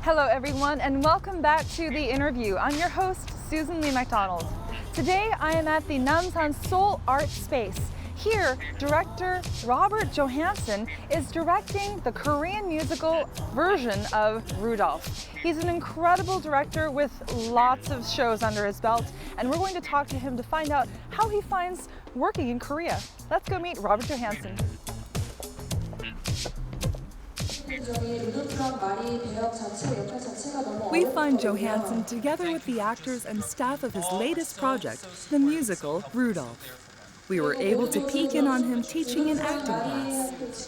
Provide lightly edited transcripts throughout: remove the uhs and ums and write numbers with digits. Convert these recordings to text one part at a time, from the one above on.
Hello everyone and welcome back to the interview. I'm your host, Susan Lee MacDonald. Today I am at the Namsan Seoul Art Space. Here, director Robert Johanson is directing the Korean musical version of Rudolph. He's an incredible director with lots of shows under his belt, and we're going to talk to him to find out how he finds working in Korea. Let's go meet Robert Johanson. We find Johanson together with the actors and staff of his latest project, the musical Rudolph. We were able to peek in on him teaching an acting class.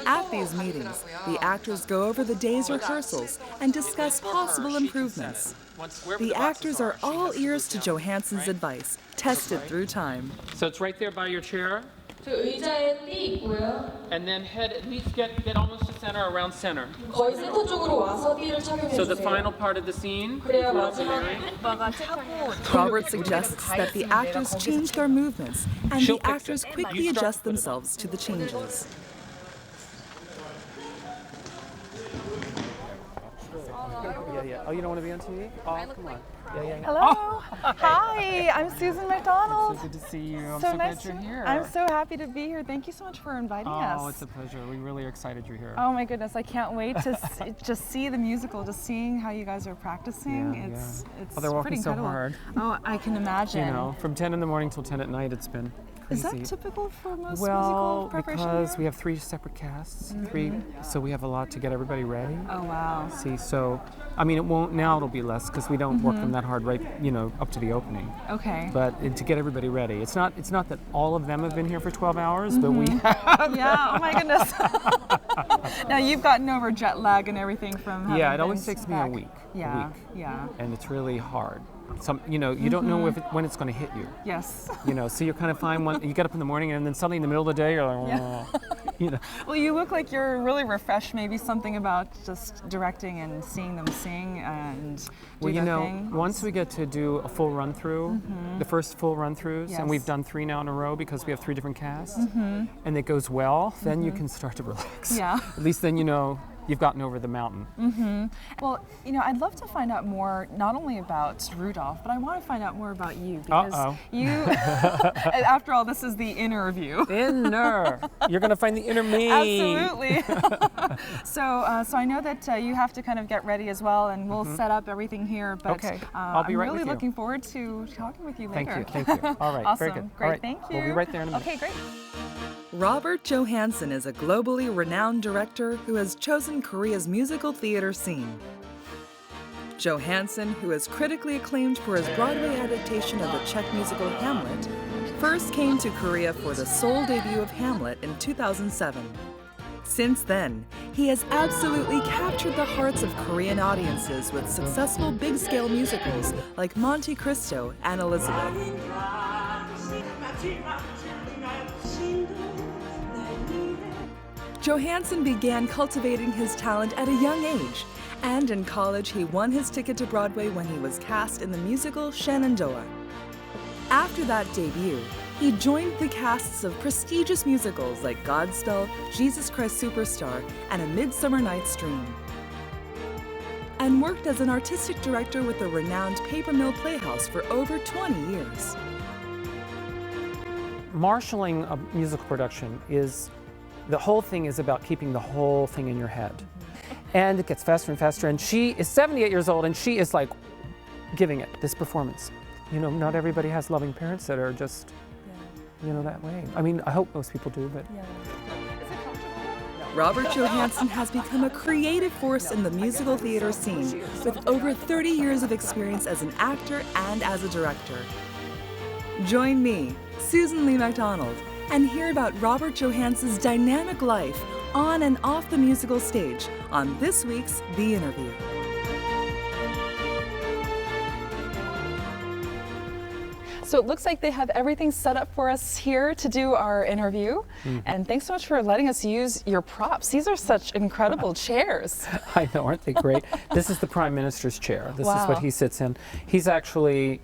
At these meetings, the actors go over the day's rehearsals and discuss possible improvements. The actors are all ears to Johanson's advice, tested through time. So it's right there by your chair. And then head, at least get almost to center, around center. So the final part of the scene. Robert suggests that the actors change their movements, and the actors quickly adjust themselves to the changes. Oh, you don't want to be on TV? Oh, come on. Hello. Hi, I'm Susan MacDonald. So good to see you. I'm so glad you're here. I'm so happy to be here. Thank you so much for inviting us. Oh, it's a pleasure. We really are excited you're here. Oh my goodness, I can't wait to just see the musical, just seeing how you guys are practicing. It's they're working pretty so incredible. hard. Oh, I can imagine. You know, from 10 in the morning till 10 at night, it's been crazy. Is that typical for most musical preparation? Well, because here? we have 3 separate casts, so we have a lot to get everybody ready. Oh wow. See, so I mean, it won't now. It'll be less because we don't work them that hard, right? You know, up to the opening. Okay. But to get everybody ready, it's not that all of them have been here for 12 hours, but we have. Yeah. Oh my goodness. Now you've gotten over jet lag and everything from having Yeah, it always been takes me back. a week. Yeah. A week. Yeah. And it's really hard. You know, you don't know when it's going to hit you. Yes. You know, so you're kind of fine when you get up in the morning, and then suddenly in the middle of the day, you're like, you know. Well, you look like you're really refreshed. Maybe something about just directing and seeing them sing and do their thing. Once we get to do a full run through, the first full run throughs, and we've done 3 now in a row because we have 3 different casts, and it goes well, then you can start to relax. Yeah. At least then you know you've gotten over the mountain. Well, you know, I'd love to find out more, not only about Rudolph, but I want to find out more about you because you, after all, this is the INNERview. Inner. You're going to find the inner me. Absolutely. So I know that you have to kind of get ready as well, and we'll set up everything here. But I'll be right I'm really with you. looking forward to talking with you later. Thank you. All right, Awesome. very good. Great, All right. thank you. We'll be right there in a minute. Okay, great. Robert Johanson is a globally renowned director who has chosen Korea's musical theater scene. Johanson, who is critically acclaimed for his Broadway adaptation of the Czech musical Hamlet, first came to Korea for the Seoul debut of Hamlet in 2007. Since then, he has absolutely captured the hearts of Korean audiences with successful big-scale musicals like Monte Cristo and Elisabeth. Johanson began cultivating his talent at a young age, and in college he won his ticket to Broadway when he was cast in the musical Shenandoah. After that debut, he joined the casts of prestigious musicals like Godspell, Jesus Christ Superstar, and A Midsummer Night's Dream, and worked as an artistic director with the renowned Paper Mill Playhouse for over 20 years. Marshalling a musical production the whole thing is about keeping the whole thing in your head. And it gets faster and faster, and she is 78 years old, and she is like giving it, this performance. You know, not everybody has loving parents that are just, you know, that way. I mean, I hope most people do, but... Robert Johanson has become a creative force in the musical theater scene with over 30 years of experience as an actor and as a director. Join me, Susan Lee MacDonald, and hear about Robert Johanson's dynamic life on and off the musical stage on this week's The Interview. So it looks like they have everything set up for us here to do our interview. And thanks so much for letting us use your props. These are such incredible chairs. I know, aren't they great? This is the Prime Minister's chair. This is what he sits in. He's actually,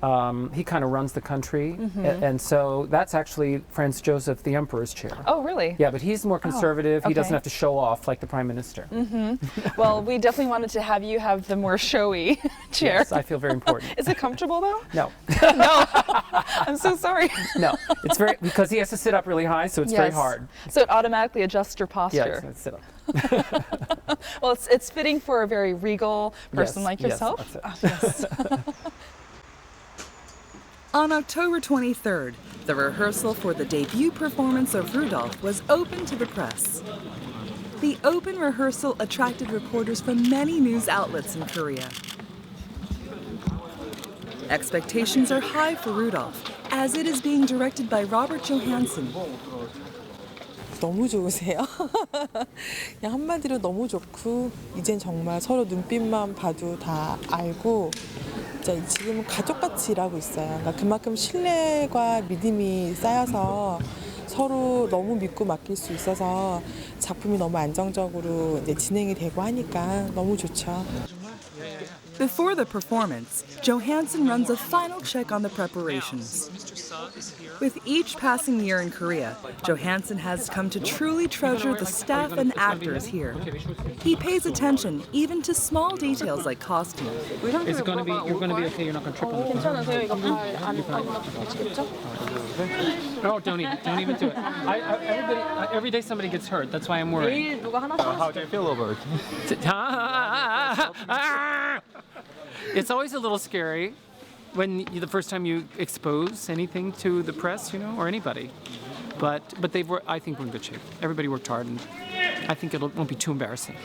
he kind of runs the country, and so that's actually Franz Joseph, the Emperor's chair. Oh, really? Yeah, but he's more conservative. He doesn't okay. have to show off like the Prime Minister. Well, we definitely wanted to have you have the more showy chair. Yes, I feel very important. Is it comfortable though? No. No. I'm so sorry. No, it's very, because he has to sit up really high, so it's very hard. So it automatically adjusts your posture. Yeah, sit up. Well, it's fitting for a very regal person like yourself. Yes. On October 23rd, the rehearsal for the debut performance of Rudolf was open to the press. The open rehearsal attracted reporters from many news outlets in Korea. Expectations are high for Rudolf, as it is being directed by Robert Johanson. 너무 좋으세요. 그냥 한마디로 너무 좋고 이젠 정말 서로 눈빛만 봐도 다 알고 지금은 가족같이 일하고 있어요. 그러니까 그만큼 신뢰와 믿음이 쌓여서 서로 너무 믿고 맡길 수 있어서 작품이 너무 안정적으로 이제 진행이 되고 하니까 너무 좋죠. Before the performance, Johanson runs a final check on the preparations. With each passing year in Korea, Johanson has come to truly treasure the staff and actors here. He pays attention even to small details like costume. Is it going to be, you're going to be okay, you're not going to trip on the 괜찮으세요? 이거 발안 다치겠죠? No, don't even do it. Every day somebody gets hurt, that's why I'm worried. 내일 누가 하나 How do you feel about it? It's always a little scary when the first time you expose anything to the press, or anybody. But I think we're in good shape. Everybody worked hard, and I think it won't be too embarrassing.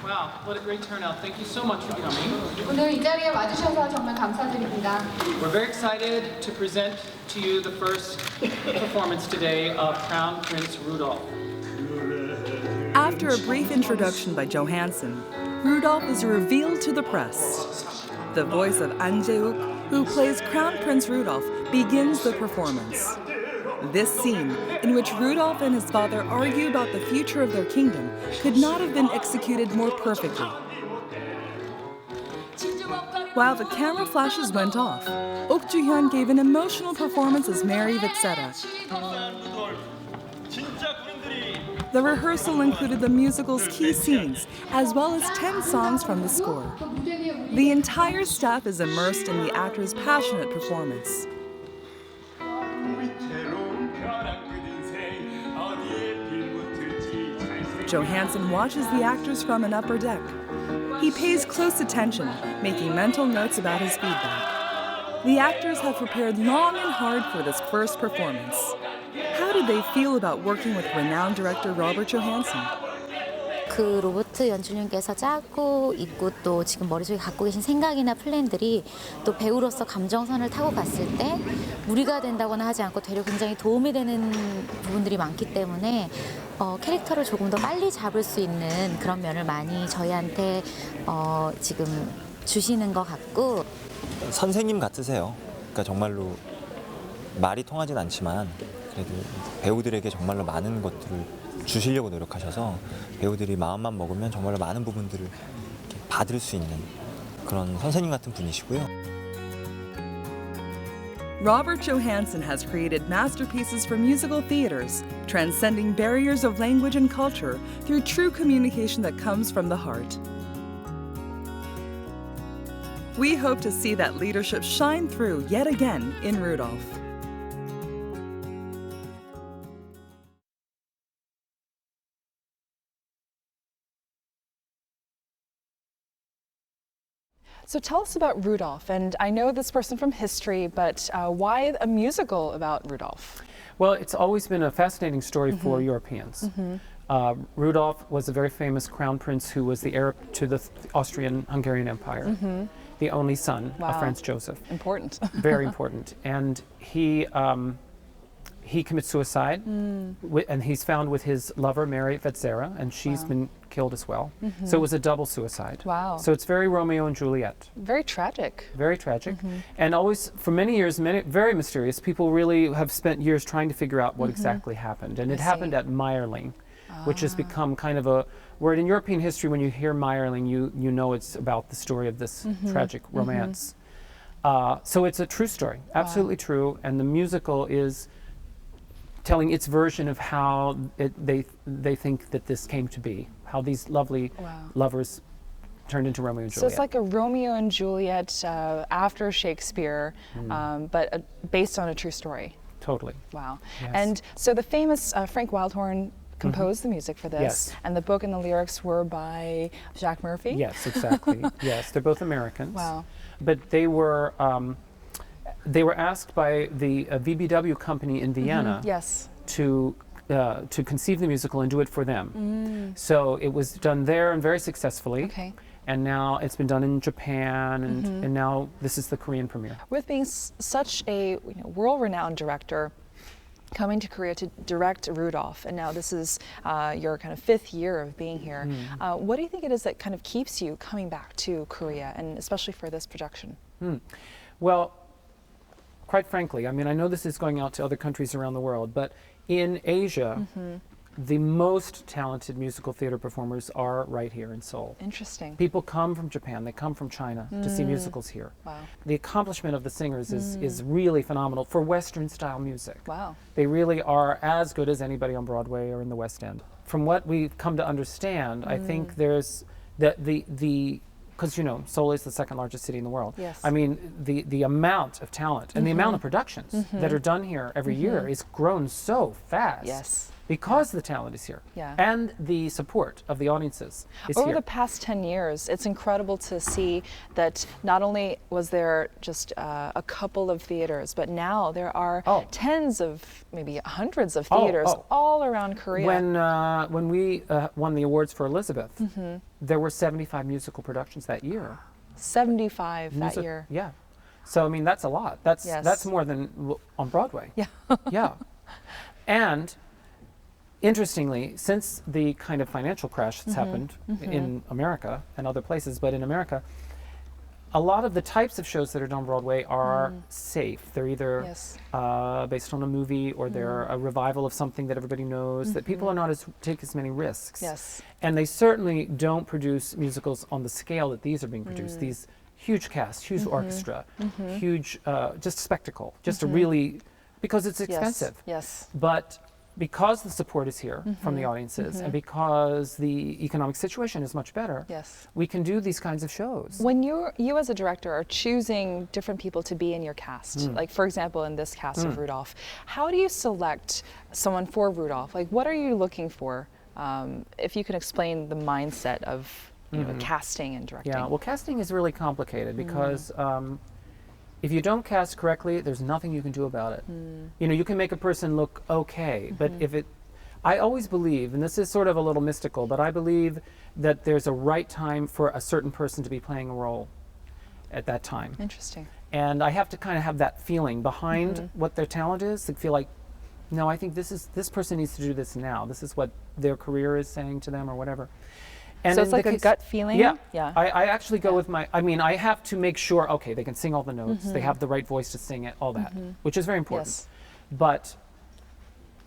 Wow, what a great turnout. Thank you so much for coming. 오늘 이 자리에 와주셔서 정말 감사드립니다. We're very excited to present to you the first performance today of Crown Prince Rudolf. After a brief introduction by Johanson, Rudolf is revealed to the press. The voice of An Jae-wook, who plays Crown Prince Rudolf, begins the performance. This scene, in which Rudolf and his father argue about the future of their kingdom, could not have been executed more perfectly. While the camera flashes went off, Ok Joo-hyun gave an emotional performance as Mary Vetsera. The rehearsal included the musical's key scenes, as well as 10 songs from the score. The entire staff is immersed in the actor's passionate performance. Johanson watches the actors from an upper deck. He pays close attention, making mental notes about his feedback. The actors have prepared long and hard for this first performance. How did they feel about working with renowned director Robert Johanson? 그 로버트 연출님께서 짜고 있고 또 지금 머릿속에 갖고 계신 생각이나 플랜들이 또 배우로서 감정선을 타고 갔을 때 무리가 된다거나 하지 않고 되려 굉장히 도움이 되는 부분들이 많기 때문에 캐릭터를 조금 더 빨리 잡을 수 있는 그런 면을 많이 저희한테 지금 주시는 것 같고 선생님 같으세요. 그러니까 정말로 말이 통하진 않지만 그래도 배우들에게 정말로 많은 것들을 주시려고 노력하셔서 배우들이 마음만 먹으면 정말로 많은 부분들을 받을 수 있는 그런 선생님 같은 분이시고요. Robert Johanson has created masterpieces for musical theaters, transcending barriers of language and culture through true communication that comes from the heart. We hope to see that leadership shine through yet again in Rudolf. So tell us about Rudolf, and I know this person from history, but why a musical about Rudolf? Well, it's always been a fascinating story for Europeans. Rudolf was a very famous crown prince who was the heir to the Austrian-Hungarian Empire, the only son of Franz Joseph. Important. Very important. And he commits suicide, and he's found with his lover, Mary Vetsera, and she's been killed as well. So it was a double suicide. Wow. So it's very Romeo and Juliet. Very tragic. Very tragic. And always, for many years, very mysterious. People really have spent years trying to figure out what exactly happened. And it happened at Meyerling, which has become kind of a word in European history. When you hear Meyerling, you know it's about the story of this tragic romance. So it's a true story, absolutely true. And the musical is telling its version of how they think that this came to be, how these lovely lovers turned into Romeo and Juliet. So it's like a Romeo and Juliet after Shakespeare, but based on a true story. Totally. Wow. Yes. And so the famous Frank Wildhorn composed the music for this, Yes. and the book and the lyrics were by Jacques Murphy? Yes, exactly. Yes, they're both Americans. Wow. But they were asked by the VBW company in Vienna Yes. to conceive the musical and do it for them. So it was done there and very successfully. Okay. And now it's been done in Japan, and now this is the Korean premiere. With being such a world-renowned director, coming to Korea to direct Rudolph, and now this is your kind of 5th year of being here. What do you think it is that kind of keeps you coming back to Korea, and especially for this production? Well, quite frankly, I mean, I know this is going out to other countries around the world, but in Asia, the most talented musical theater performers are right here in Seoul. Interesting. People come from Japan, they come from China to see musicals here. Wow. The accomplishment of the singers is really phenomenal for Western style music. Wow. They really are as good as anybody on Broadway or in the West End. From what we've come to understand, I think there's because Seoul is the 2nd largest city in the world. Yes. I mean, the amount of talent and the amount of productions that are done here every year is grown so fast. Yes. Because the talent is here. Yeah. And the support of the audiences is Over here. the past 10 years, it's incredible to see that not only was there just a couple of theaters, but now there are tens of, maybe hundreds of theaters all around Korea. When we won the awards for Elisabeth, there were 75 musical productions that year. 75 that year. Yeah. So I mean, that's a lot. That's more than on Broadway. Yeah. Yeah. And interestingly, since the kind of financial crash that's happened in America and other places, but in America, a lot of the types of shows that are done on Broadway are safe. They're either based on a movie, or they're a revival of something that everybody knows, that people are not take as many risks. Yes. And they certainly don't produce musicals on the scale that these are being produced. These huge casts, huge orchestra, huge, just spectacle, just a really, because it's expensive. Yes. But because the support is here from the audiences, and because the economic situation is much better, we can do these kinds of shows. When you as a director are choosing different people to be in your cast, like for example in this cast of Rudolph, how do you select someone for Rudolph? Like, what are you looking for? If you can explain the mindset of casting and directing. Yeah, well, casting is really complicated because if you don't cast correctly, there's nothing you can do about it. You can make a person look okay, but I always believe, and this is sort of a little mystical, but I believe that there's a right time for a certain person to be playing a role at that time. Interesting. And I have to kind of have that feeling behind what their talent is, to feel like, no, I think this person needs to do this now. This is what their career is saying to them or whatever. And so it's like a gut feeling? Yeah. Yeah. I actually go with I have to make sure, okay, they can sing all the notes, they have the right voice to sing it, all that, which is very important. Yes. But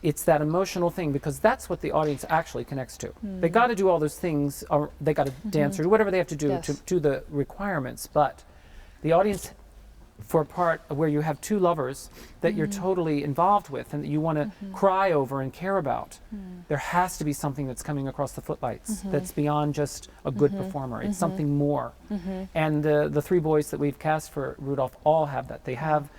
it's that emotional thing, because that's what the audience actually connects to. They got to do all those things, or they got to dance or do whatever they have to do to do the requirements, but the audience, for a part where you have two lovers that you're totally involved with and that you want to cry over and care about, there has to be something that's coming across the footlights that's beyond just a good performer. It's something more. And the 3 boys that we've cast for Rudolph all have that. They have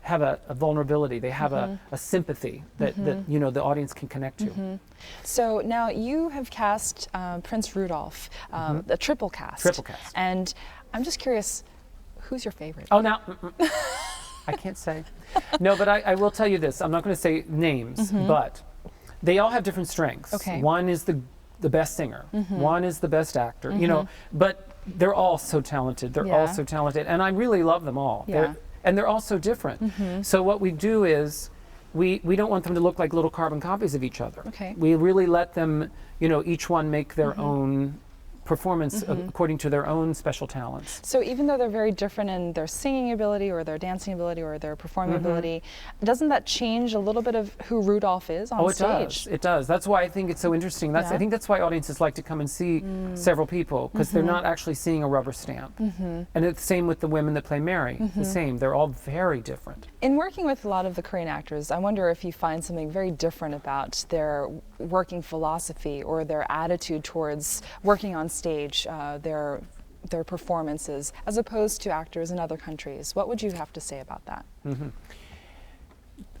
a vulnerability. They have a sympathy that the audience can connect to. So now you have cast Prince Rudolph, a triple cast. Triple cast. And I'm just curious, who's your favorite? Oh, now, I can't say. No, but I will tell you this. I'm not going to say names, but they all have different strengths. Okay. One is the best singer. One is the best actor, but they're all so talented. They're all so talented. And I really love them all. Yeah. They're all so different. So what we do is, we don't want them to look like little carbon copies of each other. Okay. We really let them, each one make their own performance according to their own special talents. So even though they're very different in their singing ability or their dancing ability or their performing ability, doesn't that change a little bit of who Rudolf is on stage? It does. That's why I think it's so interesting. I think that's why audiences like to come and see several people, because they're not actually seeing a rubber stamp. And it's the same with the women that play Mary. The same. They're all very different. In working with a lot of the Korean actors, I wonder if you find something very different about their working philosophy or their attitude towards working on stage, their performances, as opposed to actors in other countries. What would you have to say about that?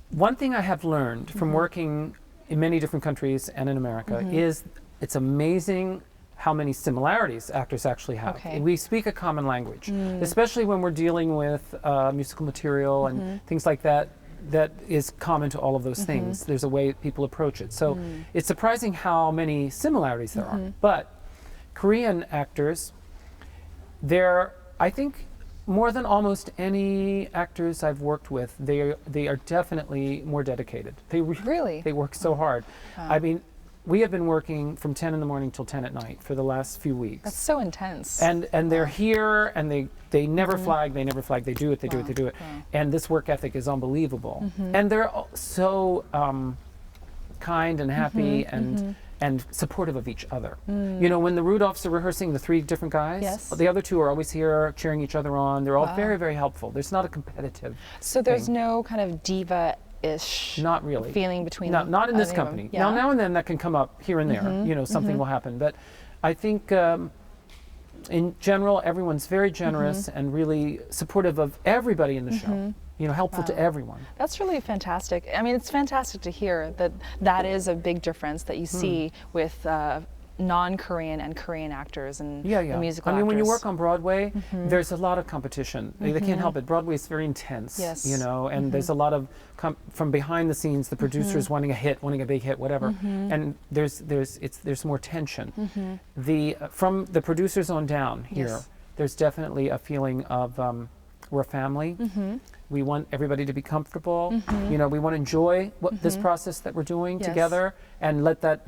One thing I have learned from working in many different countries and in America is it's amazing how many similarities actors actually have. Okay. We speak a common language, especially when we're dealing with musical material and things like that. That is common to all of those things. There's a way people approach it. So it's surprising how many similarities there are. But Korean actors, they're, I think, more than almost any actors I've worked with, they are definitely more dedicated. Really? They work so hard. I mean, we have been working from 10 in the morning till 10 at night for the last few weeks. That's so intense. And they're here, and they never flag, they never flag, they do it. And this work ethic is unbelievable. And they're so kind and happy and supportive of each other. When the Rudolphs are rehearsing, the three different guys, the other two are always here cheering each other on. They're all very, very helpful. There's not a competitive So there's thing. no kind of diva-ish Not really. feeling between No, not in this any of them. company. Yeah? Now and then that can come up here and there. Something will happen. But I think in general, everyone's very generous and really supportive of everybody in the show. Helpful to everyone. That's really fantastic. I mean, it's fantastic to hear that that is a big difference that you see with non-Korean and Korean actors and the musical I mean, when you actors. work on Broadway, there's a lot of competition. They can't help it. Broadway is very intense, and there's a lot of, from behind the scenes, the producers wanting a hit, wanting a big hit, whatever. And there's more tension. From the producers on down here, there's definitely a feeling of we're a family. We want everybody to be comfortable. We want to enjoy this process that we're doing together, and let that,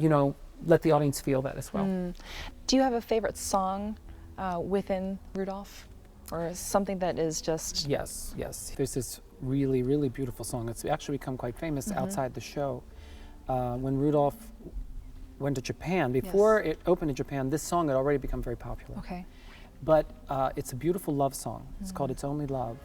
let the audience feel that as well. Do you have a favorite song within Rudolph, or something that is just? Yes. There's this really, really beautiful song. It's actually become quite famous outside the show. When Rudolph went to Japan, before it opened in Japan, this song had already become very popular. Okay. But it's a beautiful love song. It's called It's Only Love.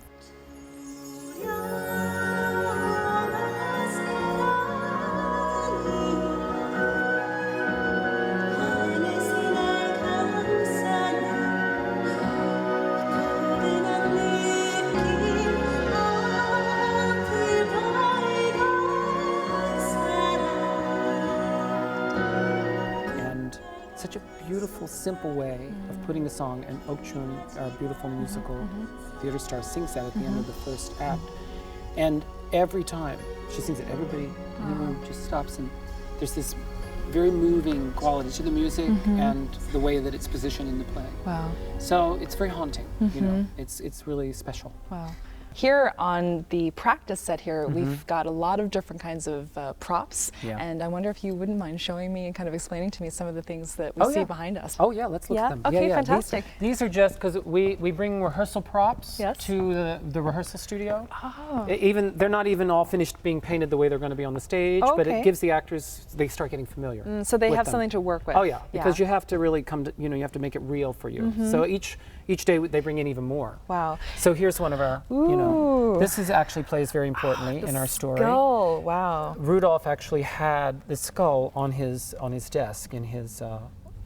Such a beautiful, simple way of putting a song, and Ok Chun, our beautiful musical theater star, sings that at the end of the first act. And every time she sings it, everybody in the room just stops, and there's this very moving quality to the music and the way that it's positioned in the play. Wow. So it's very haunting, it's really special. Wow. Here on the practice set here, we've got a lot of different kinds of props, and I wonder if you wouldn't mind showing me and kind of explaining to me some of the things that we see behind us. Oh yeah, let's look at them. Okay, fantastic. These are just because we bring rehearsal props to the rehearsal studio. Even they're not even all finished being painted the way they're going to be on the stage, but it gives the actors, they start getting familiar. So they with have them. something to work with. Oh yeah, because you have to really come to, you have to make it real for you. So each day they bring in even more. Wow. So here's one of our, this is actually plays very importantly in our story. Skull, wow. Rudolph actually had the skull on his desk in his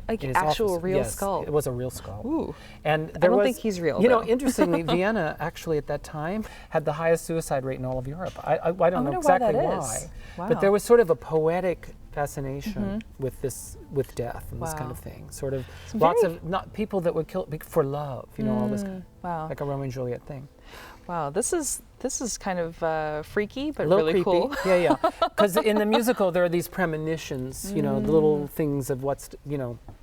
like in his actual office. real skull. It was a real skull. Ooh. And I don't think he's real. though. Interestingly, Vienna actually at that time had the highest suicide rate in all of Europe. I don't know exactly why, but there was sort of a poetic fascination with death and this kind of thing. Sort of lots of people that would kill for love, all this kind of, like a Romeo and Juliet thing. Wow, this is kind of freaky, but A little really creepy. cool. Yeah. Because in the musical there are these premonitions, the little things of what's,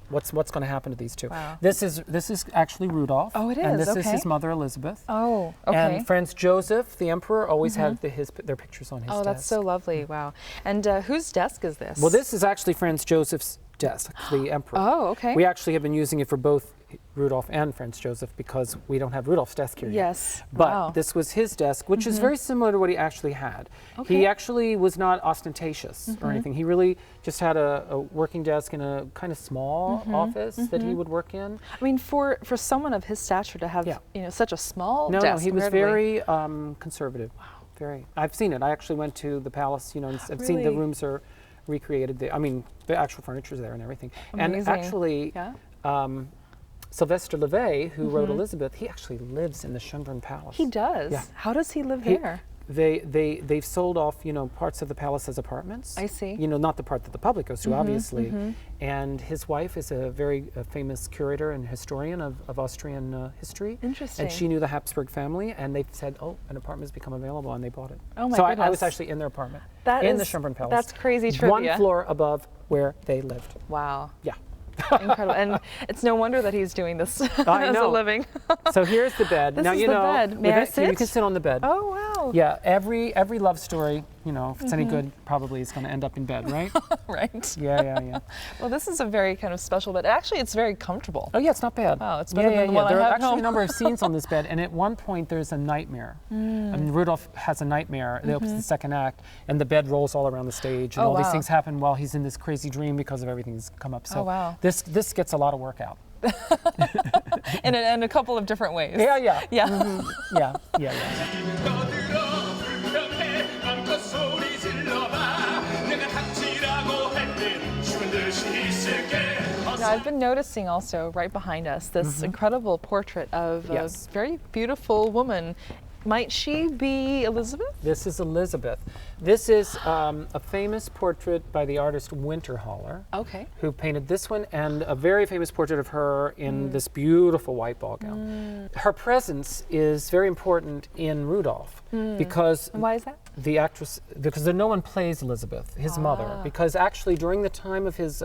what's going to happen to these two. Wow. This is actually Rudolf. Oh, it is. And this is Okay. his mother Elisabeth. Oh, okay. And Franz Joseph, the emperor, always had their pictures on his desk. Oh, that's so lovely. Wow. And whose desk is this? Well, this is actually Franz Joseph's desk, the emperor. Oh, okay. We actually have been using it for both Rudolf and Franz Joseph because we don't have Rudolf's desk here yet. Yes. But Wow. this was his desk, which is very similar to what he actually had. Okay. He actually was not ostentatious or anything. He really just had a working desk in a kind of small office that he would work in. I mean, for someone of his stature to have such a small No, desk. he was comparatively. very conservative. Wow. Very. I've seen it. I actually went to the palace, and I've seen the Really? rooms are recreated. The actual furniture's there and everything. And Amazing. actually, Yeah. Sylvester Levay, who wrote Elisabeth, he actually lives in the Schönbrunn Palace. He does. Yeah. How does he live He- there? They've sold off, parts of the palace as apartments. I see. Not the part that the public goes to, obviously. And his wife is a very famous curator and historian of Austrian history. Interesting. And she knew the Habsburg family, and they said, "Oh, an apartment's become available," and they bought it. Oh my so goodness. I was actually in their apartment That in the is- Schönbrunn Palace. that's crazy One trivia. floor above where they lived. Wow. Yeah. Incredible. And it's no wonder that he's doing this as a know. living. So here's the bed. This now is you the know bed. May with I it, you sit? can sit on the bed. Oh, wow. Yeah, every love story, if it's any good, probably is going to end up in bed, right? Right. Yeah. Well, this is a very kind of special bed. Actually, it's very comfortable. Oh yeah, it's not bad. Wow, it's better than the one I There are have at actually home. a number of scenes on this bed, and at one point there's a nightmare. I mean, Rudolph has a nightmare. It opens the second act, and the bed rolls all around the stage, and Oh, all these wow. things happen while he's in this crazy dream because of everything that's come up. So Oh, wow. this gets a lot of work out. In a couple of different ways. Yeah. Yeah. Yeah. Now, I've been noticing also right behind us this incredible portrait of Yes. a very beautiful woman. Might she be Elisabeth? This is Elisabeth. This is a famous portrait by the artist Winterhalter, Okay. who painted this one, and a very famous portrait of her in this beautiful white ball gown. Her presence is very important in Rudolf because And why is that? the actress, because no one plays Elisabeth, his mother, because actually during the time of his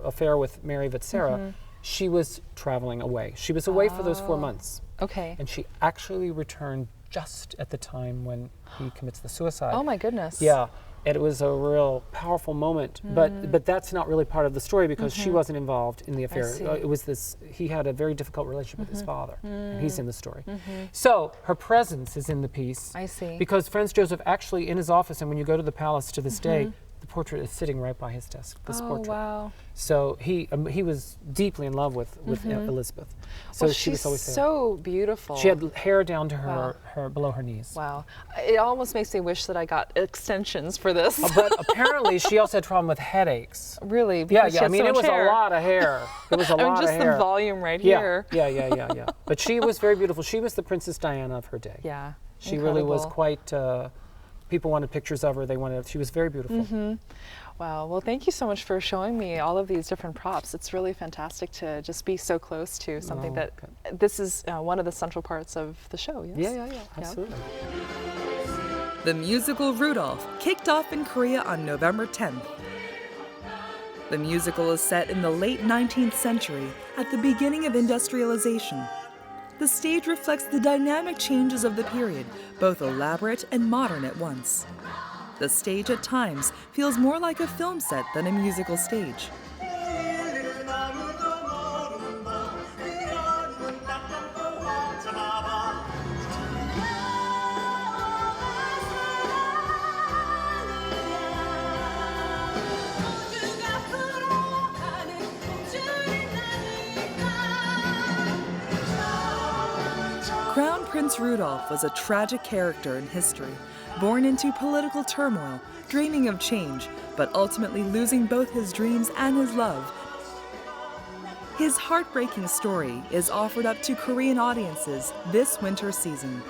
affair with Mary Vetsera, she was traveling away. She was away for those 4 months, Okay. and she actually returned just at the time when he commits the suicide. Oh my goodness. Yeah, and it was a real powerful moment. But that's not really part of the story because she wasn't involved in the affair. see. It was this. He had a very difficult relationship with his father, and he's in the story. So her presence is in the piece. I see. Because Franz Joseph actually in his office, and when you go to the palace to this day, the portrait is sitting right by his desk. This Oh, portrait. wow. So he was deeply in love with Elisabeth. So Well, she was she's always there. so beautiful. She had hair down to Wow. her below her knees. Wow. It almost makes me wish that I got extensions for this. But apparently she also had a problem with headaches. Really? Yeah, because she I has mean, so it much was hair. a lot of hair. It was a I mean, lot just of hair. the volume right Yeah, here. yeah. But she was very beautiful. She was the Princess Diana of her day. Yeah. She really was Incredible. quite, people wanted pictures of her. She was very beautiful. Wow. Well, thank you so much for showing me all of these different props. It's really fantastic to just be so close to something that this is one of the central parts of the show. Yes? Yeah, absolutely. The musical Rudolph kicked off in Korea on November 10th. The musical is set in the late 19th century at the beginning of industrialization. The stage reflects the dynamic changes of the period, both elaborate and modern at once. The stage at times feels more like a film set than a musical stage. Crown Prince Rudolf was a tragic character in history, born into political turmoil, dreaming of change, but ultimately losing both his dreams and his love. His heartbreaking story is offered up to Korean audiences this winter season.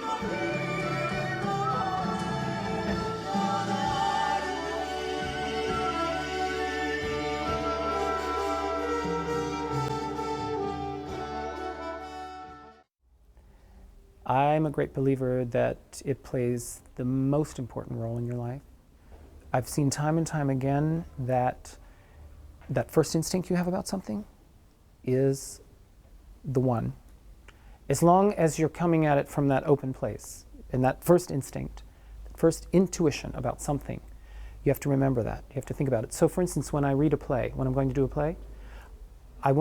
I'm a great believer that it plays the most important role in your life. I've seen time and time again that first instinct you have about something, is the one. As long as you're coming at it from that open place and that first instinct, first intuition about something, you have to remember that. You have to think about it. So for instance, when I read a play, when I'm going to do a play, I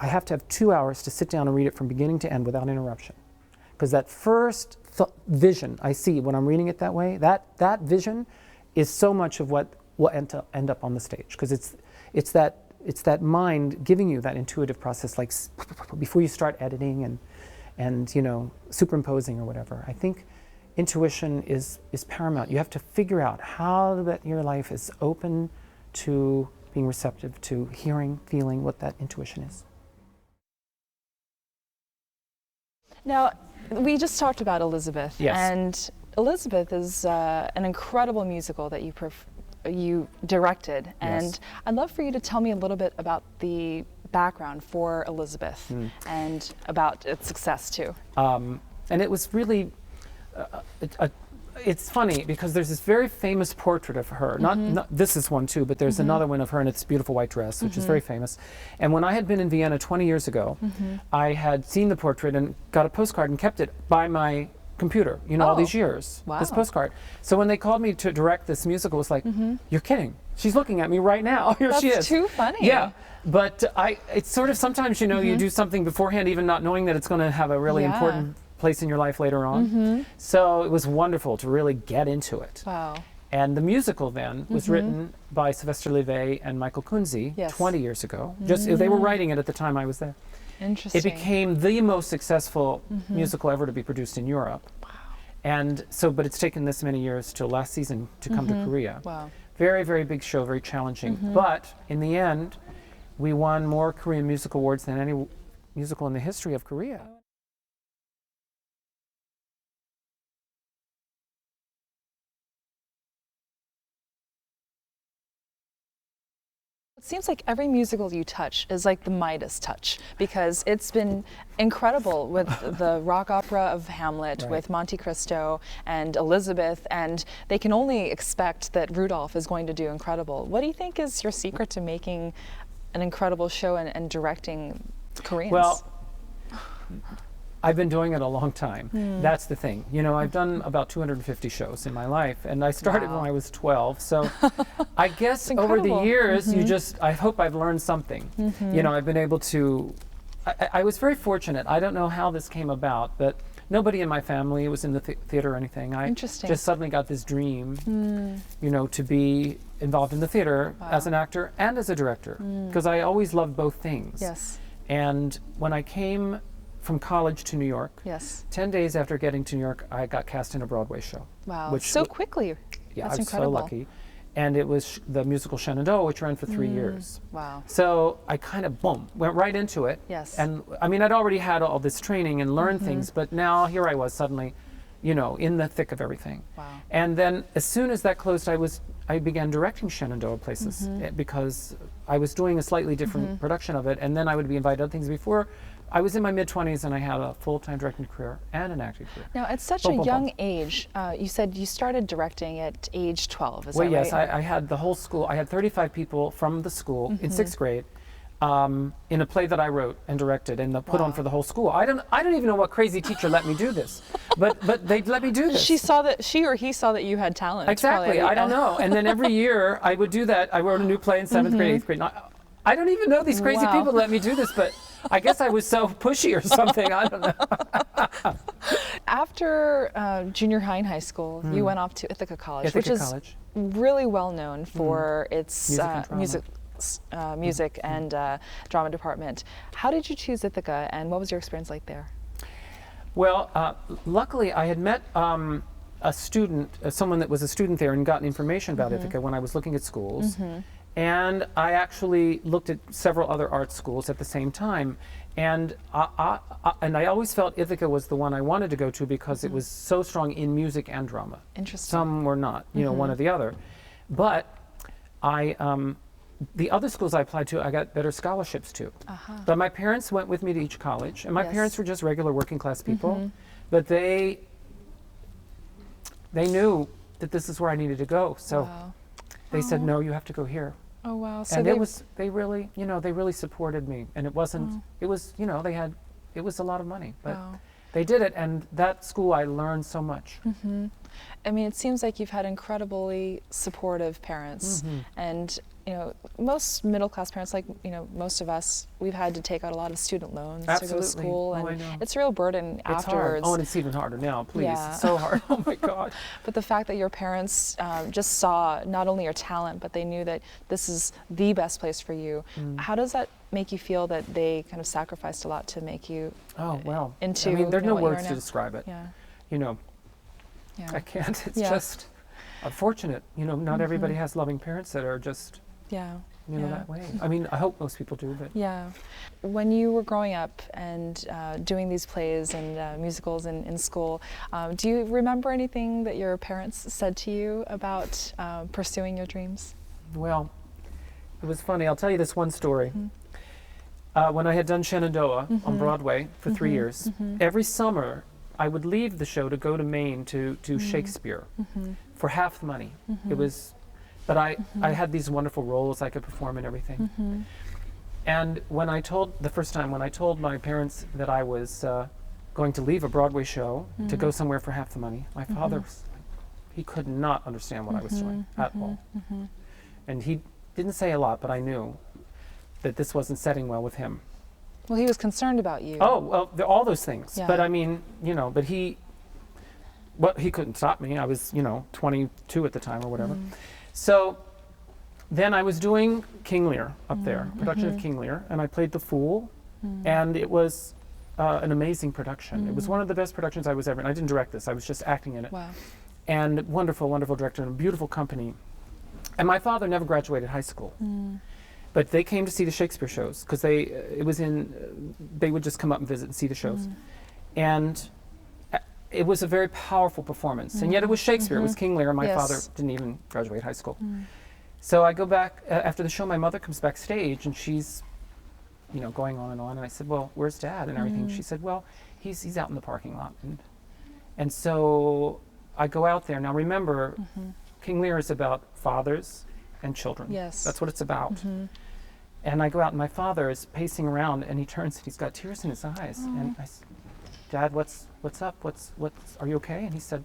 have to have 2 hours to sit down and read it from beginning to end without interruption. Because that first vision I see when I'm reading it that way, that vision is so much of what will end up on the stage. Because it's that mind giving you that intuitive process, like before you start editing and you know, superimposing or whatever. I think intuition is paramount. You have to figure out how that your life is open to being receptive to hearing, feeling what that intuition is. Now, we just talked about Elisabeth, Yes. and Elisabeth is an incredible musical that you directed, and Yes. I'd love for you to tell me a little bit about the background for Elisabeth and about its success too. And it was really, it's funny because there's this very famous portrait of her. Not this is one too, but there's another one of her in its beautiful white dress, which is very famous. And when I had been in Vienna 20 years ago, I had seen the portrait and got a postcard and kept it by my computer, you know, all these years, this postcard. So when they called me to direct this musical, it was like, you're kidding. She's looking at me right now. Here she is. That's too funny. Yeah. But it's sort of sometimes, you know, you do something beforehand, even not knowing that it's going to have a really important place in your life later on. So it was wonderful to really get into it. Wow. And the musical then was written by Sylvester Levet and Michael Kunze 20 years ago. Just they were writing it at the time I was there. Interesting. It became the most successful musical ever to be produced in Europe. Wow. And so, but it's taken this many years till last season to come to Korea. Wow. Very, very big show, very challenging. But in the end, we won more Korean music awards than any musical in the history of Korea. It seems like every musical you touch is like the Midas touch, because it's been incredible with the rock opera of Hamlet, with Monte Cristo and Elisabeth, and they can only expect that Rudolf is going to do incredible. What do you think is your secret to making an incredible show and directing Koreans? Well, I've been doing it a long time. That's the thing. You know, I've done about 250 shows in my life, and I started when I was 12. So I guess over the years, I hope I've learned something. You know, I've been able to, I was very fortunate. I don't know how this came about, but nobody in my family was in the theater or anything. I just suddenly got this dream, you know, to be involved in the theater as an actor and as a director, because I always loved both things. Yes. And when I came from college to New York, 10 days after getting to New York, I got cast in a Broadway show. Wow, which so quickly. Yeah, That's I was incredible. so lucky. And it was the musical Shenandoah, which ran for 3 years. Wow. So I kind of, boom, went right into it. Yes. And I mean, I'd already had all this training and learned things, but now here I was suddenly, you know, in the thick of everything. Wow. And then as soon as that closed, I began directing Shenandoah places because I was doing a slightly different production of it, and then I would be invited to other things. Before, I was in my mid-20s and I had a full-time directing career and an acting career. Now, at such a young age, you said you started directing at age 12, is that right? Well, yes, I had the whole school. I had 35 people from the school in 6th grade in a play that I wrote and directed and put on for the whole school. I don't even know what crazy teacher let me do this, but they let me do this. She or he saw that you had talent. Exactly, I don't know. And then every year I would do that. I wrote a new play in 7th grade, 8th grade. I don't even know these crazy people let me do this, but I guess I was so pushy or something. I don't know. After junior high and high school, you went off to Ithaca College, which is really well known for its music and drama department. How did you choose Ithaca, and what was your experience like there? Well, luckily I had met a student, someone that was a student there, and gotten information about Ithaca when I was looking at schools. And I actually looked at several other art schools at the same time. And I always felt Ithaca was the one I wanted to go to because it was so strong in music and drama. Interesting. Some were not, you know, one or the other. But the other schools I applied to, I got better scholarships to. But my parents went with me to each college. And my parents were just regular working class people. But they knew that this is where I needed to go. So they said, no, you have to go here. Oh wow! So And they really supported me, and it wasn't, it was, it was a lot of money, but Wow. they did it, and that school I learned so much. I mean, it seems like you've had incredibly supportive parents, and most middle-class parents, like most of us, we've had to take out a lot of student loans to go to Absolutely. school, Oh, I and know. it's a real burden It's hard. afterwards. Oh, and it's even harder now, please. Yeah. It's so hard. Oh my God. But the fact that your parents just saw not only your talent, but they knew that this is the best place for you. How does that make you feel that they kind of sacrificed a lot to make you Oh, well. into I mean, there's no what you are words to now? describe it. Yeah. Yeah. I can't. It's Yeah. just unfortunate. Not everybody has loving parents that are just, Yeah. that way. I mean, I hope most people do, but. Yeah. When you were growing up and doing these plays and musicals in school, do you remember anything that your parents said to you about pursuing your dreams? Well, it was funny. I'll tell you this one story. When I had done Shenandoah on Broadway for 3 years, every summer I would leave the show to go to Maine to Shakespeare for half the money. It was, but I had these wonderful roles I could perform and everything. And the first time when I told my parents that I was going to leave a Broadway show to go somewhere for half the money, my father, he could not understand what I was doing at all. And he didn't say a lot, but I knew that this wasn't setting well with him. Well, he was concerned about you. Oh, well, all those things. Yeah. But I mean, but he couldn't stop me. I was, 22 at the time or whatever. So then I was doing King Lear up there, production of King Lear, and I played the fool, and it was an amazing production. It was one of the best productions I was ever in. I didn't direct this. I was just acting in it. Wow. And wonderful, wonderful director and a beautiful company. And my father never graduated high school. But they came to see the Shakespeare shows because they would just come up and visit and see the shows. And it was a very powerful performance. And yet it was Shakespeare, it was King Lear, and my Yes. father didn't even graduate high school. So I go back, after the show, my mother comes backstage and she's, going on. And I said, well, where's Dad and everything? She said, well, he's out in the parking lot. And so I go out there. Now remember, King Lear is about fathers and children. Yes. That's what it's about. And I go out and my father is pacing around and he turns and he's got tears in his eyes. And I said, Dad, what's up? Are you okay? And he said,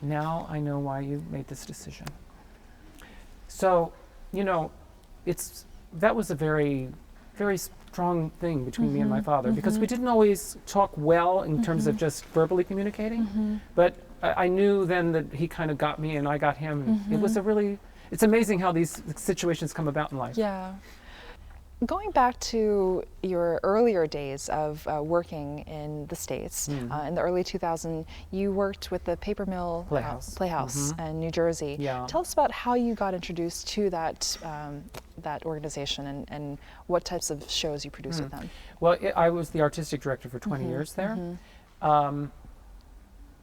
now I know why you made this decision. So, that was a very, very strong thing between me and my father because we didn't always talk well in terms of just verbally communicating, but I knew then that he kind of got me and I got him. It was it's amazing how these situations come about in life. Yeah. Going back to your earlier days of working in the States, in the early 2000s, you worked with the Paper Mill Playhouse in New Jersey. Yeah. Tell us about how you got introduced to that organization and what types of shows you produced with them. Well, I was the artistic director for 20 years there.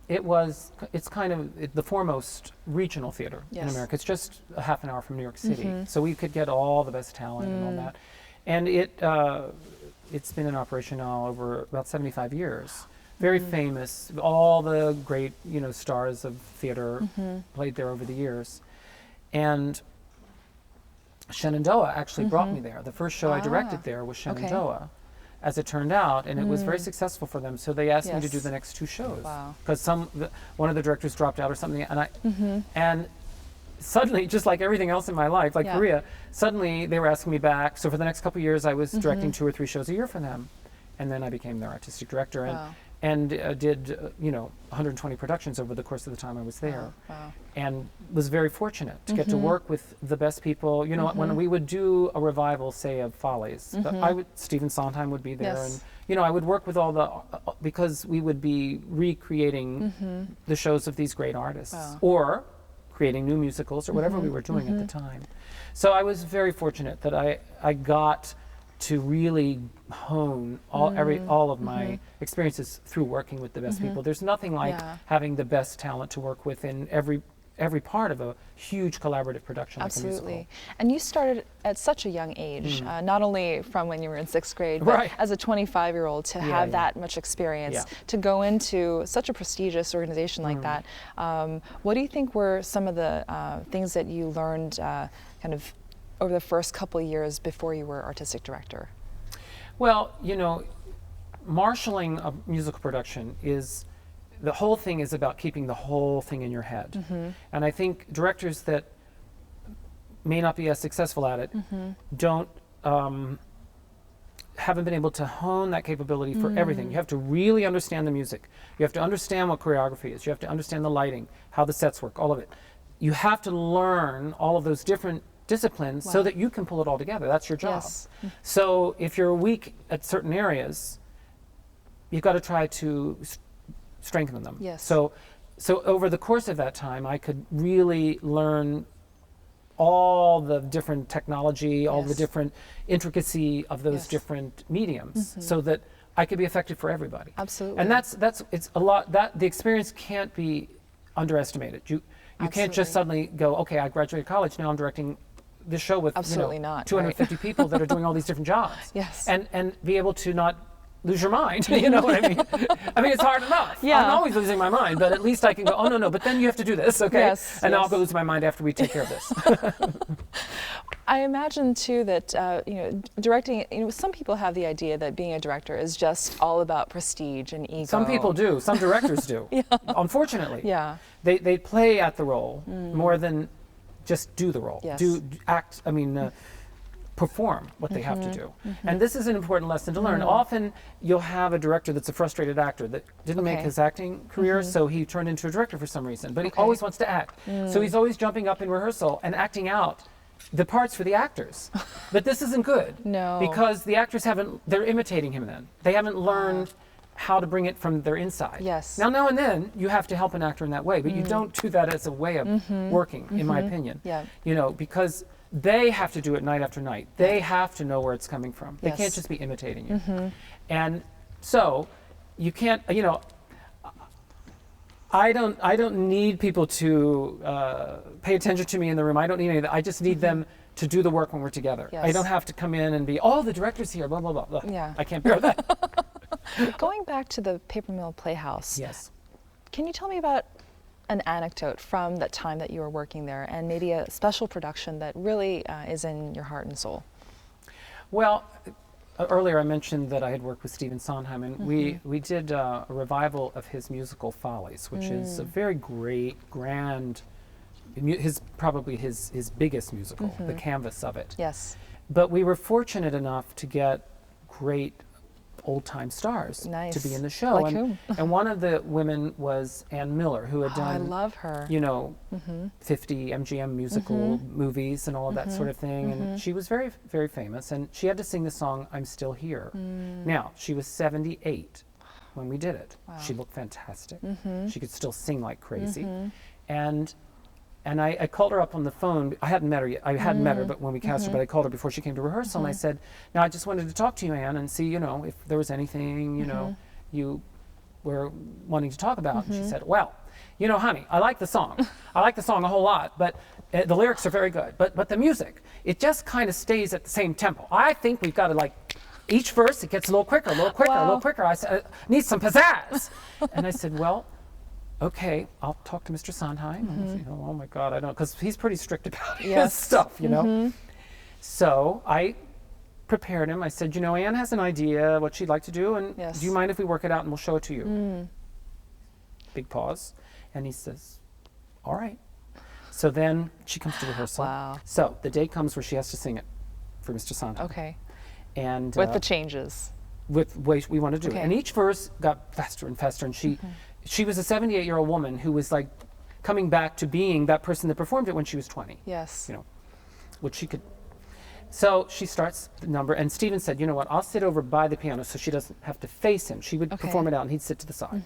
It's kind of the foremost regional theater in America. It's just a half an hour from New York City. So we could get all the best talent and all that. And it's been in operation now over about 75 years. Very famous. All the great, stars of theater played there over the years. And Shenandoah actually brought me there. The first show I directed there was Shenandoah, as it turned out, and it was very successful for them. So they asked me to do the next 2 shows because one of the directors dropped out or something, and and suddenly, just like everything else in my life, like Korea, suddenly they were asking me back. So for the next couple of years, I was directing 2 or 3 shows a year for them, and then I became their artistic director and did 120 productions over the course of the time I was there, and was very fortunate to get to work with the best people. When we would do a revival, say of Follies, Stephen Sondheim would be there, and I would work with all because we would be recreating the shows of these great artists, or creating new musicals or whatever we were doing at the time. So I was very fortunate that I got to really hone all of my experiences through working with the best people. There's nothing like having the best talent to work with in every every part of a huge collaborative production like a musical. Absolutely. And you started at such a young age, not only from when you were in 6th grade, but Right. as a 25-year-old to have that much experience, to go into such a prestigious organization like that. What do you think were some of the things that you learned kind of over the first couple of years before you were artistic director? Well, you know, marshaling a musical production is, the whole thing is about keeping the whole thing in your head. And I think directors that may not be as successful at it don't, haven't been able to hone that capability for everything. You have to really understand the music. You have to understand what choreography is. You have to understand the lighting, how the sets work, all of it. You have to learn all of those different disciplines so that you can pull it all together. That's your job. Yes. So if you're weak at certain areas, you've got to try to strengthen them. Yes. So over the course of that time, I could really learn all the different technology, all the different intricacy of those different mediums, so that I could be effective for everybody. Absolutely. And that's it's a lot, that the experience can't be underestimated. You can't just suddenly go, okay, I graduated college, now I'm directing this show with Absolutely not, 250 people that are doing all these different jobs. Yes. And be able to not lose your mind, you know what I mean? I mean, it's hard enough. Yeah. I'm always losing my mind, but at least I can go, oh, no, but then you have to do this, okay? Yes, and yes. I'll go lose my mind after we take care of this. I imagine too that you know, directing. You know, some people have the idea that being a director is just all about prestige and ego. Some people do. Some directors do. Unfortunately. Yeah. They play at the role more than just do the role. Yes. Do act. I mean, perform what they have to do. And this is an important lesson to learn. Often you'll have a director that's a frustrated actor that didn't make his acting career, so he turned into a director for some reason. But he always wants to act. So he's always jumping up in rehearsal and acting out the parts for the actors. But this isn't good. No. Because the actors they're imitating him then. They haven't learned how to bring it from their inside. Yes. Now and then you have to help an actor in that way, but you don't do that as a way of working, in my opinion. Yeah. You know, because they have to do it night after night. They have to know where it's coming from. They Yes. can't just be imitating you. And so you can't, you know, I don't need people to pay attention to me in the room. I don't need any of that. I just need them to do the work when we're together. Yes. I don't have to come in and be, oh, the director's here, blah, blah, blah, blah. Yeah. I can't bear that. Going back to the Paper Mill Playhouse, Yes. can you tell me about an anecdote from that time that you were working there, and maybe a special production that really is in your heart and soul? Well, earlier I mentioned that I had worked with Stephen Sondheim, and we did a revival of his musical Follies, which is a very great, grand, probably his biggest musical, the canvas of it. Yes. But we were fortunate enough to get great old-time stars to be in the show. Like and, whom? and one of the women was Ann Miller, who had done, I love her. you know, 50 MGM musical movies and all of that sort of thing. And she was very, very famous. And she had to sing the song, I'm Still Here. Now, she was 78 when we did it. Wow. She looked fantastic. She could still sing like crazy. And I called her up on the phone. I hadn't met her yet. I hadn't met her, but when we cast her, but I called her before she came to rehearsal, and I said, now I just wanted to talk to you, Anne, and see, you know, if there was anything, you know, you were wanting to talk about. And she said, well, you know, honey, I like the song. I like the song a whole lot, but the lyrics are very good. But the music, it just kind of stays at the same tempo. I think we've got to, like, each verse, it gets a little quicker, a little quicker, a little quicker. I said, need some pizzazz. And I said, well, okay, I'll talk to Mr. Sondheim. And, you know, oh my God, I don't, because he's pretty strict about his stuff, you know. So I prepared him. I said, you know, Anne has an idea what she'd like to do, and do you mind if we work it out and we'll show it to you? Big pause, and he says, all right. So then she comes to rehearsal. Wow. So the day comes where she has to sing it for Mr. Sondheim. Okay. And With the changes. with the way we want to do Okay. it. And each verse got faster and faster, and she was a 78-year-old woman who was like coming back to being that person that performed it when she was 20. Yes. You know, which she could. So she starts the number, and Stephen said, you know what, I'll sit over by the piano so she doesn't have to face him. She would perform it out, and he'd sit to the side.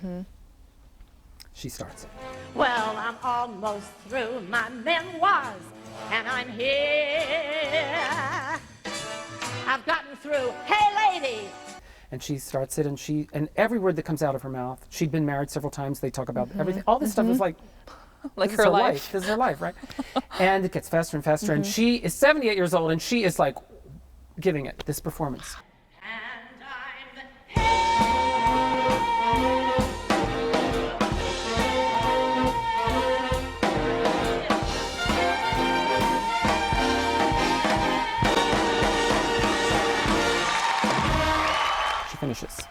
She starts it. Well, I'm almost through my memoirs, and I'm here. I've gotten through. Hey, lady! And she starts it, and every word that comes out of her mouth, she'd been married several times, they talk about everything. All this stuff is like Like this her is life. This is her life, right? And it gets faster and faster. And she is 78 years old, and she is like giving it this performance. And I'm the She finishes.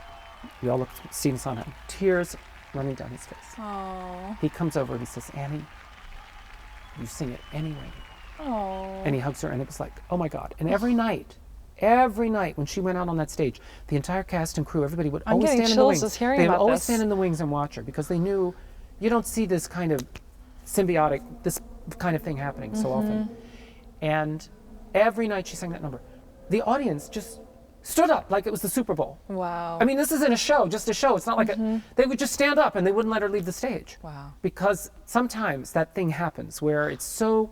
We all look, see Sonja, tears running down his face. Oh. He comes over and he says, Annie, you sing it anyway. Oh. And he hugs her, and it was like, oh my God. And every night when she went out on that stage, the entire cast and crew, everybody would always getting stand in the chills wings. just hearing They would about always this. stand in the wings and watch her, because they knew you don't see this kind of symbiotic, this kind of thing happening so often. And every night she sang that number, the audience just stood up like it was the Super Bowl. Wow. I mean, this isn't a show, just a show. It's not like they would just stand up and they wouldn't let her leave the stage. Wow. Because sometimes that thing happens where it's so,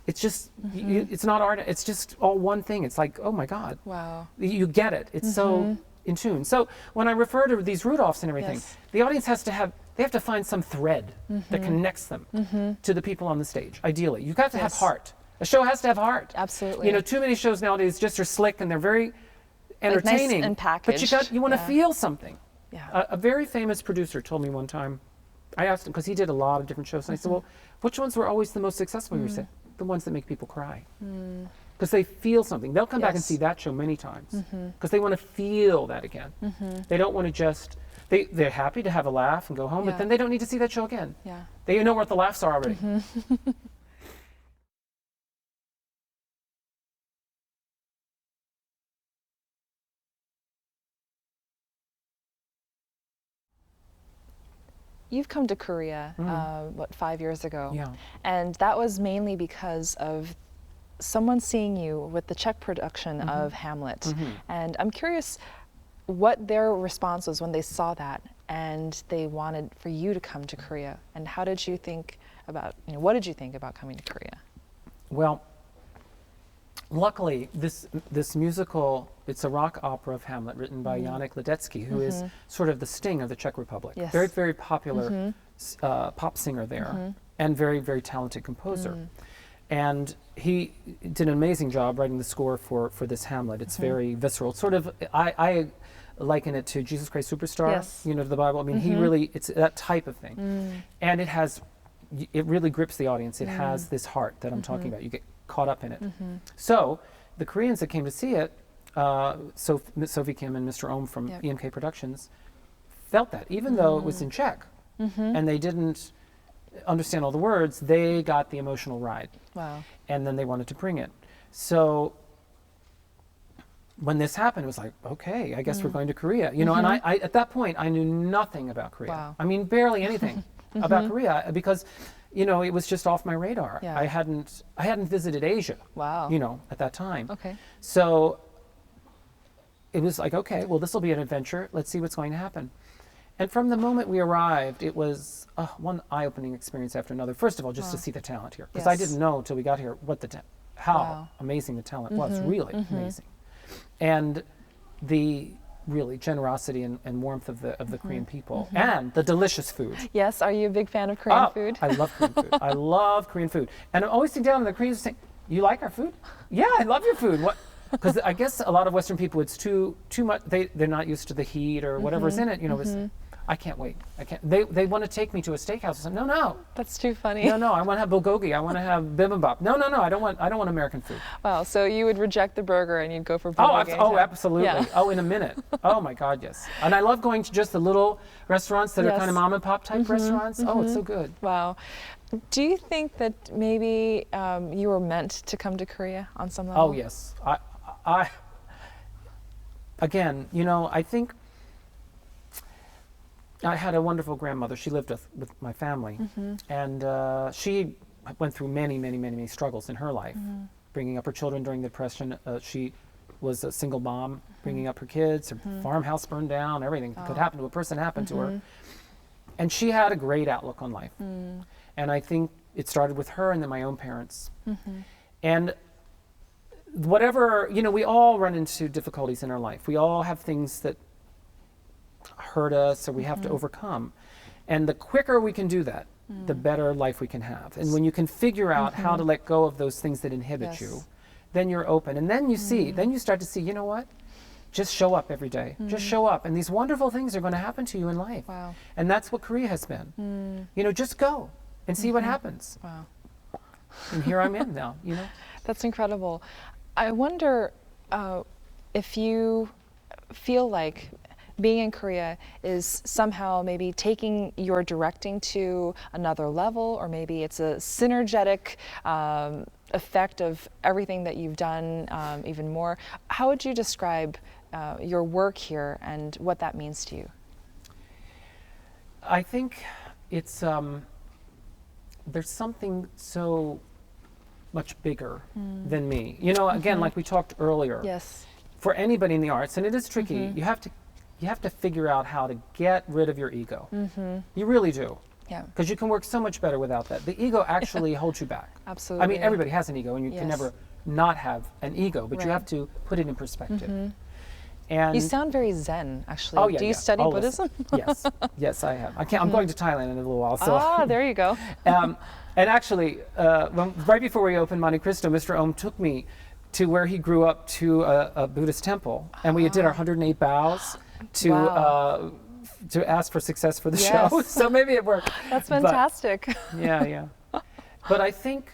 it's just, it's not art, it's just all one thing. It's like, oh my God. Wow. You get it. It's so in tune. So when I refer to these Rudolphs and everything, Yes. the audience has to have, they have to find some thread that connects them to the people on the stage, ideally. You've got to have Yes. heart. A show has to have heart. Absolutely. You know, too many shows nowadays just are slick and they're very entertaining. and But you want to yeah. feel something. Yeah. A very famous producer told me one time, I asked him, because he did a lot of different shows, and I said, well, which ones were always the most successful? He said, the ones that make people cry. Because they feel something. They'll come back and Yes. see that show many times, because they want to feel that again. They don't want to just, they're happy to have a laugh and go home, Yeah. but then they don't need to see that show again. Yeah. They know what the laughs are already. You've come to Korea, 5 years ago? Yeah. And that was mainly because of someone seeing you with the Czech production of Hamlet. And I'm curious what their response was when they saw that and they wanted for you to come to Korea. And how did you think about, what did you think about coming to Korea? Well, luckily, this musical, it's a rock opera of Hamlet written by Janek Ledecki, who is sort of the Sting of the Czech Republic. Yes. Very, very popular pop singer there, and very, very talented composer. And he did an amazing job writing the score for this Hamlet. It's very visceral. Sort of, I liken it to Jesus Christ Superstar, Yes. you know, to the Bible. I mean, he really, it's that type of thing. And it really grips the audience. It has this heart that I'm talking about. You get caught up in it. So the Koreans that came to see it, Sophie Kim and Mr. Ohm from EMK Productions, felt that. Even though it was in Czech and they didn't understand all the words, they got the emotional ride. Wow. And then they wanted to bring it. So when this happened, it was like, okay, I guess we're going to Korea. You know, and I at that point, I knew nothing about Korea. Wow. I mean, barely anything about Korea, because, you know, it was just off my radar. Yeah. I hadn't visited Asia. Wow. You know, at that time. Okay. So it was like, okay, well, this will be an adventure. Let's see what's going to happen. And from the moment we arrived, it was one eye-opening experience after another. First of all, just to see the talent here, because I Yes. didn't know until we got here how Wow. amazing the talent was. Really amazing, and the really generosity and warmth of the Korean people, and the delicious food. Yes, are you a big fan of Korean food? I love Korean food. I love Korean food, and I'm always sitting down and the Koreans are saying, "You like our food?" "Yeah, I love your food." What? Because I guess a lot of Western people, it's too much. They're not used to the heat or whatever's in it. You know, I can't wait. I can't. They want to take me to a steakhouse. I said, no, That's too funny. no. I want to have bulgogi. I want to have bibimbap. No. I don't want American food. Wow, so you would reject the burger and you'd go for Oh, bulgogi. absolutely. Yeah. Oh, in a minute. Oh my God, yes. And I love going to just the little restaurants that are Yes. kind of mom and pop type restaurants. Oh, it's so good. Wow. Do you think that maybe you were meant to come to Korea on some level? Oh yes. I again, you know, I think I had a wonderful grandmother. She lived with my family, and she went through many struggles in her life, bringing up her children during the Depression. She was a single mom, bringing up her kids. Her farmhouse burned down. Everything that could happen to a person happened to her, and she had a great outlook on life. And I think it started with her, and then my own parents, and whatever, you know, we all run into difficulties in our life. We all have things that hurt us or we have to overcome. And the quicker we can do that, the better life we can have. And when you can figure out how to let go of those things that inhibit you, then you're open. And then you see, then you start to see, you know what? Just show up every day. Just show up. And these wonderful things are going to happen to you in life. Wow. And that's what Korea has been. You know, just go and see what happens. Wow. And here I'm in now, you know? That's incredible. I wonder if you feel like being in Korea is somehow maybe taking your directing to another level, or maybe it's a synergetic effect of everything that you've done even more. How would you describe your work here and what that means to you? I think it's, there's something so much bigger than me. You know, again, like we talked earlier, Yes. for anybody in the arts, and it is tricky, you have to figure out how to get rid of your ego. You really do. Yeah. Because you can work so much better without that. The ego actually holds you back. Absolutely. I mean, everybody has an ego, and you can Yes. never not have an ego, but you Right. have to put it in perspective. And You sound very Zen, actually. oh, yeah, Do you yeah. study Oh, Buddhism? listen. Yes, I have. I'm going to Thailand in a little while. So. Ah, there you go. And actually, right before we opened Monte Cristo, Mr. Ohm took me to where he grew up, to a Buddhist temple, and we did our 108 bows to ask for success for the Yes. show. So maybe it worked. That's But- fantastic. yeah. But I think,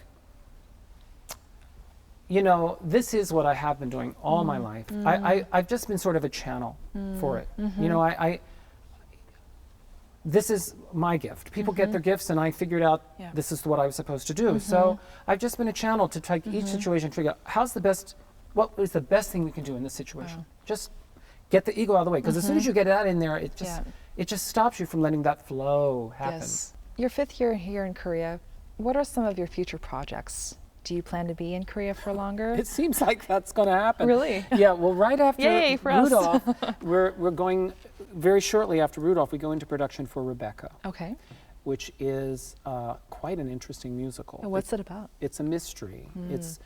you know, this is what I have been doing all my life. I've just been sort of a channel for it. You know, this is my gift. People get their gifts, and I figured out this is what I was supposed to do. So I've just been a channel to take each situation, figure out what is the best thing we can do in this situation. Just get the ego out of the way, because as soon as you get that in there, it just stops you from letting that flow happen. Yes. Your 5th year here in Korea, what are some of your future projects? Do you plan to be in Korea for longer? It seems like that's going to happen. Really? Yeah, well, right after Yay for us. Rudolph, we're going, very shortly after Rudolph, we go into production for Rebecca, Okay. which is quite an interesting musical. And what's it about? It's a mystery. It's,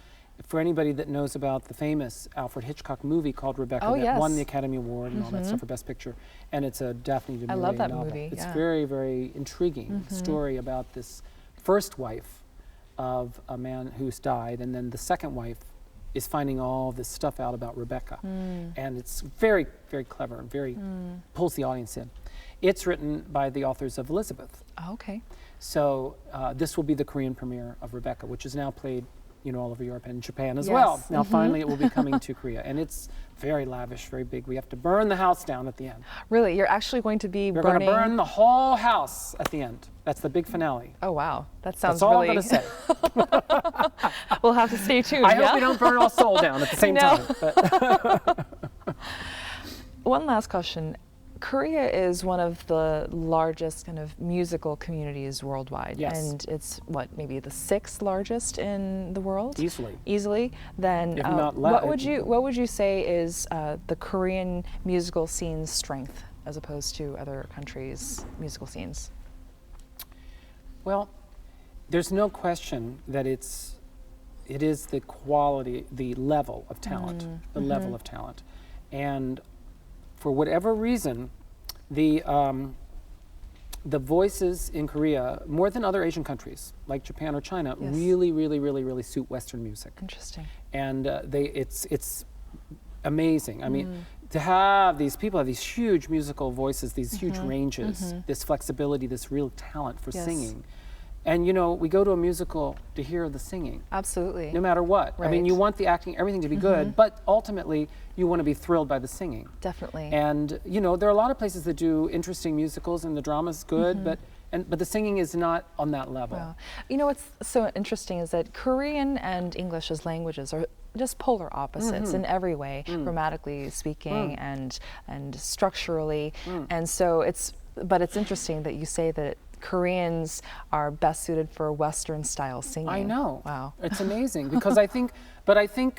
for anybody that knows about the famous Alfred Hitchcock movie called Rebecca Oh, that yes. won the Academy Award and all that stuff for Best Picture, and it's a Daphne du Maurier I love that novel. movie, It's yeah. very, very intriguing story about this first wife of a man who's died, and then the second wife is finding all this stuff out about Rebecca. And it's very, very clever and very pulls the audience in. It's written by the authors of Elisabeth. Oh, okay. So this will be the Korean premiere of Rebecca, which is now played, you know, all over Europe and Japan as well. Now finally it will be coming to Korea, and it's very lavish, very big. We have to burn the house down at the end. Really? You're actually going to be We're burning? going to burn the whole house at the end. That's the big finale. Oh, wow. That sounds That's all really... I'm going to say. We'll have to stay tuned, I yeah? hope we don't burn all Seoul down at the same No. time. But One last question. Korea is one of the largest kind of musical communities worldwide. Yes. And it's, what, maybe the 6th largest in the world? Easily. Easily. Then If not what would you say is the Korean musical scene's strength as opposed to other countries' musical scenes? Well, there's no question that it is the quality, the level of talent, the level of talent. And for whatever reason, the voices in Korea, more than other Asian countries like Japan or China, Yes. really suit Western music. Interesting. And it's amazing. I mean, to have these people have these huge musical voices, these huge ranges, this flexibility, this real talent for Yes. singing. And you know, we go to a musical to hear the singing, Absolutely. no matter what. I mean, Right. you want the acting, everything to be good, but ultimately you want to be thrilled by the singing. Definitely. And you know, there are a lot of places that do interesting musicals, and the drama's good, but the singing is not on that level. Wow. You know what's so interesting is that Korean and English as languages are just polar opposites in every way, grammatically speaking and structurally. And so it's interesting that you say that Koreans are best suited for Western style singing. I know. Wow. It's amazing because I think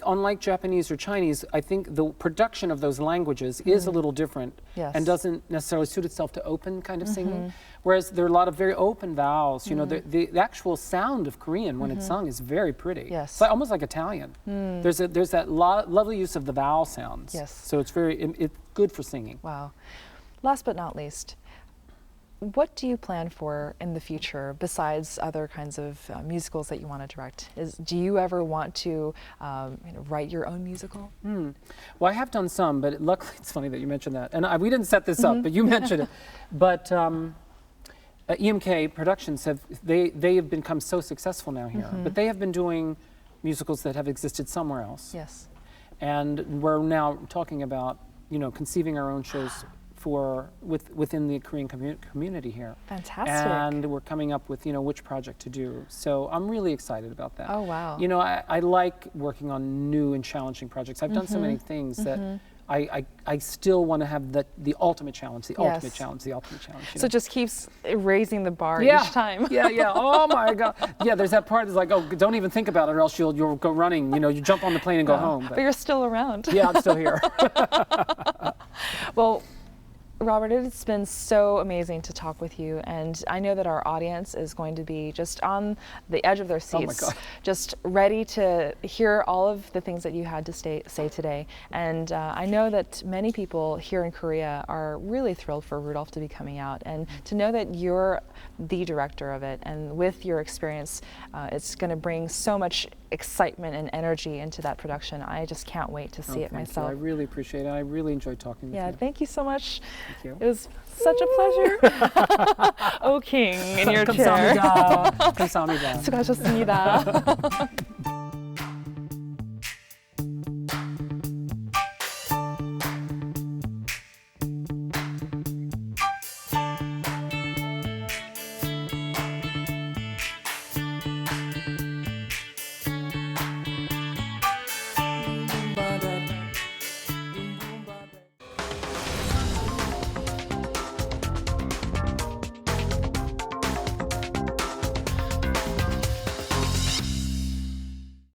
unlike Japanese or Chinese, I think the production of those languages is a little different Yes. and doesn't necessarily suit itself to open kind of singing. Whereas there are a lot of very open vowels. You know, the actual sound of Korean when it's sung is very pretty. Yes. It's like, almost like Italian. There's that lovely use of the vowel sounds. Yes. So it's good for singing. Wow. Last but not least, what do you plan for in the future besides other kinds of musicals that you want to direct? Do you ever want to write your own musical? Well, I have done some, but luckily it's funny that you mentioned that. And we didn't set this up, but you mentioned it. But EMK Productions they have become so successful now here, but they have been doing musicals that have existed somewhere else. Yes. And we're now talking about, conceiving our own shows within the Korean community here. Fantastic. And we're coming up with, which project to do. So I'm really excited about that. Oh, wow. I like working on new and challenging projects. I've done so many things that I still want to have the ultimate challenge, the ultimate challenge, the ultimate challenge. So it just keeps raising the bar each time. Yeah. Oh my God. Yeah, there's that part that's like, oh, don't even think about it or else you'll go running. You jump on the plane and go home. But you're still around. Yeah, I'm still here. Well, Robert, it's been so amazing to talk with you, and I know that our audience is going to be just on the edge of their seats, just ready to hear all of the things that you had to say today. And I know that many people here in Korea are really thrilled for Rudolph to be coming out, and to know that you're the director of it, and with your experience, it's going to bring so much excitement and energy into that production. I just can't wait to see it myself. I really appreciate it. I really enjoyed talking with you. Yeah, thank you so much. Thank you. It was such a pleasure. Oh, King, in your chair. 감사합니다. 감사합니다. 수고하셨습니다.